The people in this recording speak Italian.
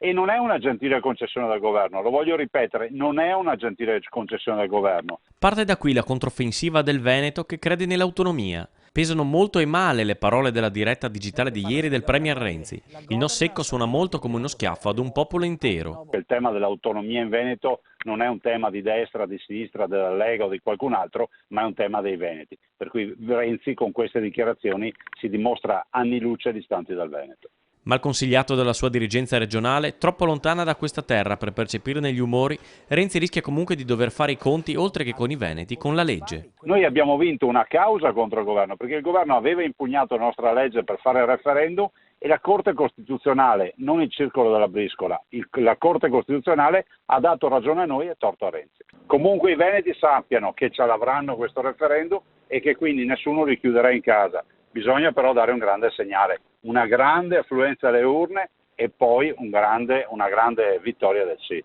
E non è una gentile concessione del governo, lo voglio ripetere, non è una gentile concessione del governo. Parte da qui la controffensiva del Veneto che crede nell'autonomia. Pesano molto e male le parole della diretta digitale di ieri del Premier Renzi. Il no secco suona molto come uno schiaffo ad un popolo intero. Il tema dell'autonomia in Veneto non è un tema di destra, di sinistra, della Lega o di qualcun altro, ma è un tema dei veneti. Per cui Renzi con queste dichiarazioni si dimostra anni luce distanti dal Veneto. Mal consigliato dalla sua dirigenza regionale, troppo lontana da questa terra per percepirne gli umori, Renzi rischia comunque di dover fare i conti, oltre che con i veneti, con la legge. Noi abbiamo vinto una causa contro il governo, perché il governo aveva impugnato la nostra legge per fare il referendum e la Corte Costituzionale, non il circolo della briscola, la Corte Costituzionale ha dato ragione a noi e torto a Renzi. Comunque i veneti sappiano che ce l'avranno questo referendum e che quindi nessuno li chiuderà in casa. Bisogna però dare un grande segnale, una grande affluenza alle urne e poi una grande vittoria del sì.